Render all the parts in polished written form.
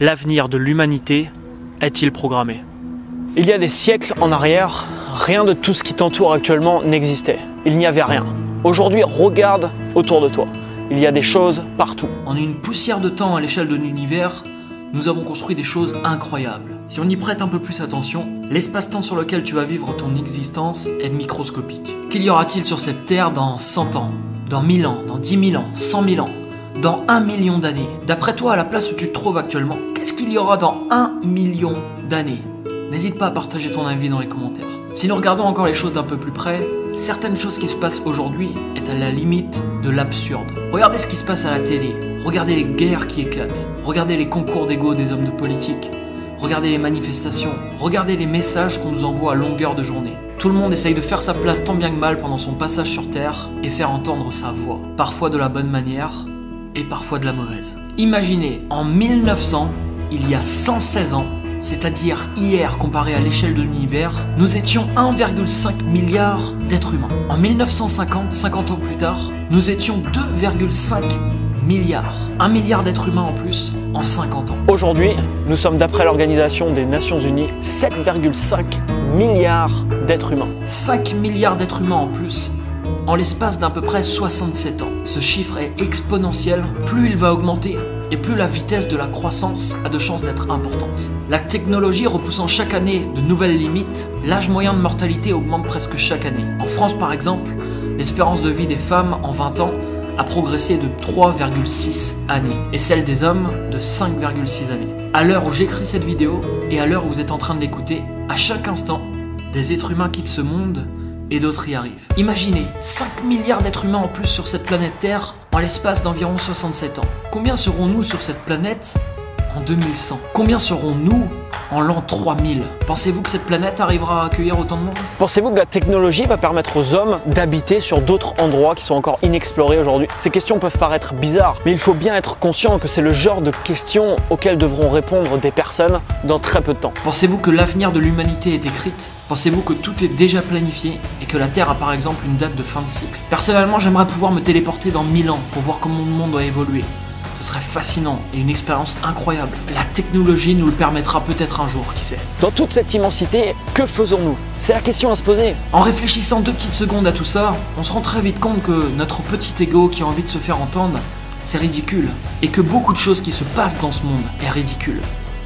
L'avenir de l'humanité est-il programmé? Il y a des siècles en arrière, rien de tout ce qui t'entoure actuellement n'existait. Il n'y avait rien. Aujourd'hui, regarde autour de toi. Il y a des choses partout. En une poussière de temps à l'échelle de l'univers, nous avons construit des choses incroyables. Si on y prête un peu plus attention, l'espace-temps sur lequel tu vas vivre ton existence est microscopique. Qu'y aura-t-il sur cette Terre dans 100 ans, dans 1000 ans, dans 10 000 ans, 100 000 ans, dans 1 million d'années? D'après toi, à la place où tu te trouves actuellement, qu'est-ce qu'il y aura dans 1 million d'années? N'hésite pas à partager ton avis dans les commentaires. Si nous regardons encore les choses d'un peu plus près, certaines choses qui se passent aujourd'hui est à la limite de l'absurde. Regardez ce qui se passe à la télé, regardez les guerres qui éclatent, regardez les concours d'ego des hommes de politique, regardez les manifestations, regardez les messages qu'on nous envoie à longueur de journée. Tout le monde essaye de faire sa place tant bien que mal pendant son passage sur Terre et faire entendre sa voix, parfois de la bonne manière et parfois de la mauvaise. Imaginez, en 1900, il y a 116 ans, c'est-à-dire hier comparé à l'échelle de l'univers, nous étions 1,5 milliard d'êtres humains. En 1950, 50 ans plus tard, nous étions 2,5 milliards. 1 milliard d'êtres humains en plus en 50 ans. Aujourd'hui, nous sommes d'après l'Organisation des Nations Unies 7,5 milliards d'êtres humains. 5 milliards d'êtres humains en plus en l'espace d'à peu près 67 ans. Ce chiffre est exponentiel, plus il va augmenter et plus la vitesse de la croissance a de chances d'être importante. La technologie repoussant chaque année de nouvelles limites, l'âge moyen de mortalité augmente presque chaque année. En France par exemple, l'espérance de vie des femmes en 20 ans a progressé de 3,6 années et celle des hommes de 5,6 années. À l'heure où j'écris cette vidéo et à l'heure où vous êtes en train de l'écouter, à chaque instant, des êtres humains quittent ce monde et d'autres y arrivent. Imaginez, 5 milliards d'êtres humains en plus sur cette planète Terre en l'espace d'environ 67 ans. Combien serons-nous sur cette planète en 2100? Combien serons-nous en l'an 3000? Pensez-vous que cette planète arrivera à accueillir autant de monde? Pensez-vous que la technologie va permettre aux hommes d'habiter sur d'autres endroits qui sont encore inexplorés aujourd'hui? Ces questions peuvent paraître bizarres, mais il faut bien être conscient que c'est le genre de questions auxquelles devront répondre des personnes dans très peu de temps. Pensez-vous que l'avenir de l'humanité est écrite? Pensez-vous que tout est déjà planifié et que la Terre a par exemple une date de fin de cycle? Personnellement, j'aimerais pouvoir me téléporter dans 1000 ans pour voir comment le monde a évolué. Ce serait fascinant et une expérience incroyable. La technologie nous le permettra peut-être un jour, qui sait. Dans toute cette immensité, que faisons-nous? C'est la question à se poser. En réfléchissant 2 petites secondes à tout ça, on se rend très vite compte que notre petit ego qui a envie de se faire entendre, c'est ridicule. Et que beaucoup de choses qui se passent dans ce monde est ridicule.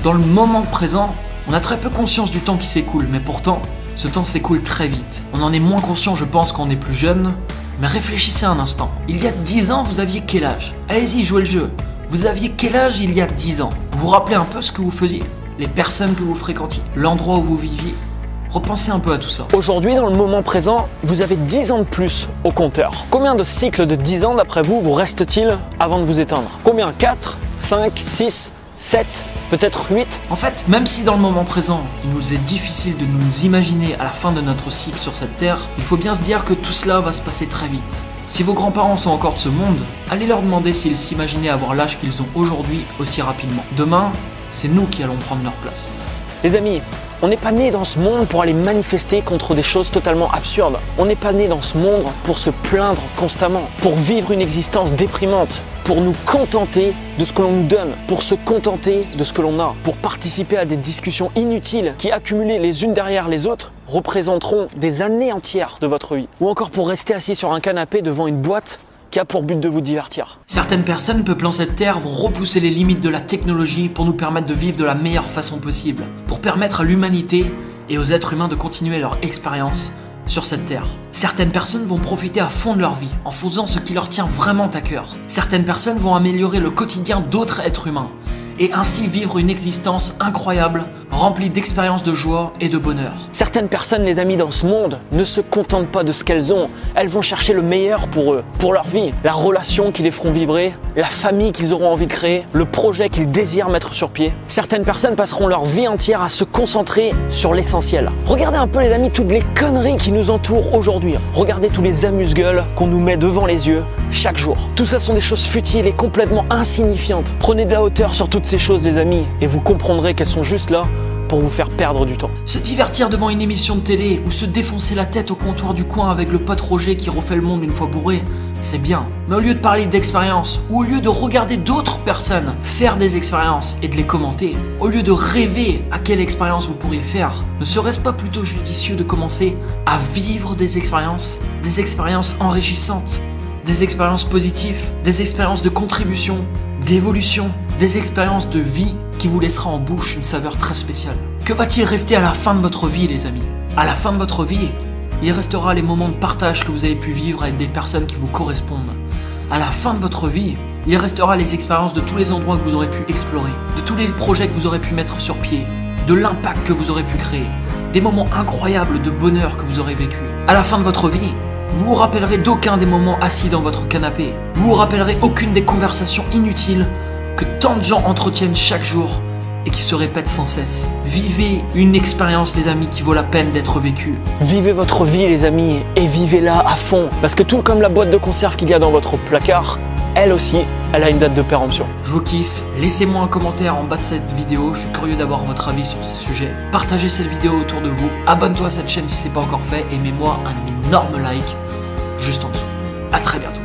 Dans le moment présent, on a très peu conscience du temps qui s'écoule, mais pourtant, ce temps s'écoule très vite. On en est moins conscient, je pense, quand on est plus jeune. Mais réfléchissez un instant. Il y a 10 ans, vous aviez quel âge? Allez-y, jouez le jeu. Vous aviez quel âge il y a 10 ans? Vous vous rappelez un peu ce que vous faisiez? Les personnes que vous fréquentiez? L'endroit où vous viviez? Repensez un peu à tout ça. Aujourd'hui, dans le moment présent, vous avez 10 ans de plus au compteur. Combien de cycles de 10 ans, d'après vous, vous reste-t-il avant de vous éteindre? Combien? 4, 5, 6, 7, peut-être 8? En fait, même si dans le moment présent, il nous est difficile de nous imaginer à la fin de notre cycle sur cette Terre, il faut bien se dire que tout cela va se passer très vite. Si vos grands-parents sont encore de ce monde, allez leur demander s'ils s'imaginaient avoir l'âge qu'ils ont aujourd'hui aussi rapidement. Demain, c'est nous qui allons prendre leur place. Les amis, on n'est pas né dans ce monde pour aller manifester contre des choses totalement absurdes. On n'est pas né dans ce monde pour se plaindre constamment, pour vivre une existence déprimante, pour nous contenter de ce que l'on nous donne, pour se contenter de ce que l'on a, pour participer à des discussions inutiles qui, accumulées les unes derrière les autres, représenteront des années entières de votre vie. Ou encore pour rester assis sur un canapé devant une boîte qui a pour but de vous divertir. Certaines personnes peuplant cette Terre vont repousser les limites de la technologie pour nous permettre de vivre de la meilleure façon possible, pour permettre à l'humanité et aux êtres humains de continuer leur expérience sur cette Terre. Certaines personnes vont profiter à fond de leur vie en faisant ce qui leur tient vraiment à cœur. Certaines personnes vont améliorer le quotidien d'autres êtres humains et ainsi vivre une existence incroyable, remplie d'expériences de joie et de bonheur. Certaines personnes, les amis, dans ce monde, ne se contentent pas de ce qu'elles ont. Elles vont chercher le meilleur pour eux, pour leur vie. La relation qui les feront vibrer, la famille qu'ils auront envie de créer, le projet qu'ils désirent mettre sur pied. Certaines personnes passeront leur vie entière à se concentrer sur l'essentiel. Regardez un peu, les amis, toutes les conneries qui nous entourent aujourd'hui. Regardez tous les amuse-gueules qu'on nous met devant les yeux chaque jour. Tout ça sont des choses futiles et complètement insignifiantes. Prenez de la hauteur sur toutes ces choses, les amis, et vous comprendrez qu'elles sont juste là pour vous faire perdre du temps. Se divertir devant une émission de télé ou se défoncer la tête au comptoir du coin avec le pote Roger qui refait le monde une fois bourré, c'est bien. Mais au lieu de parler d'expérience, ou au lieu de regarder d'autres personnes faire des expériences et de les commenter, au lieu de rêver à quelle expérience vous pourriez faire, ne serait-ce pas plutôt judicieux de commencer à vivre des expériences enrichissantes, des expériences positives, des expériences de contribution, d'évolution, des expériences de vie qui vous laissera en bouche une saveur très spéciale. Que va-t-il rester à la fin de votre vie, les amis? À la fin de votre vie, il restera les moments de partage que vous avez pu vivre avec des personnes qui vous correspondent. À la fin de votre vie, il restera les expériences de tous les endroits que vous aurez pu explorer, de tous les projets que vous aurez pu mettre sur pied, de l'impact que vous aurez pu créer, des moments incroyables de bonheur que vous aurez vécu. À la fin de votre vie, vous vous rappellerez d'aucun des moments assis dans votre canapé. Vous vous rappellerez aucune des conversations inutiles que tant de gens entretiennent chaque jour et qui se répètent sans cesse. Vivez une expérience, les amis, qui vaut la peine d'être vécue. Vivez votre vie, les amis, et vivez-la à fond. Parce que tout comme la boîte de conserve qu'il y a dans votre placard, elle aussi, elle a une date de péremption. Je vous kiffe. Laissez-moi un commentaire en bas de cette vidéo. Je suis curieux d'avoir votre avis sur ce sujet. Partagez cette vidéo autour de vous. Abonne-toi à cette chaîne si ce n'est pas encore fait. Et mets-moi un énorme like juste en dessous. À très bientôt.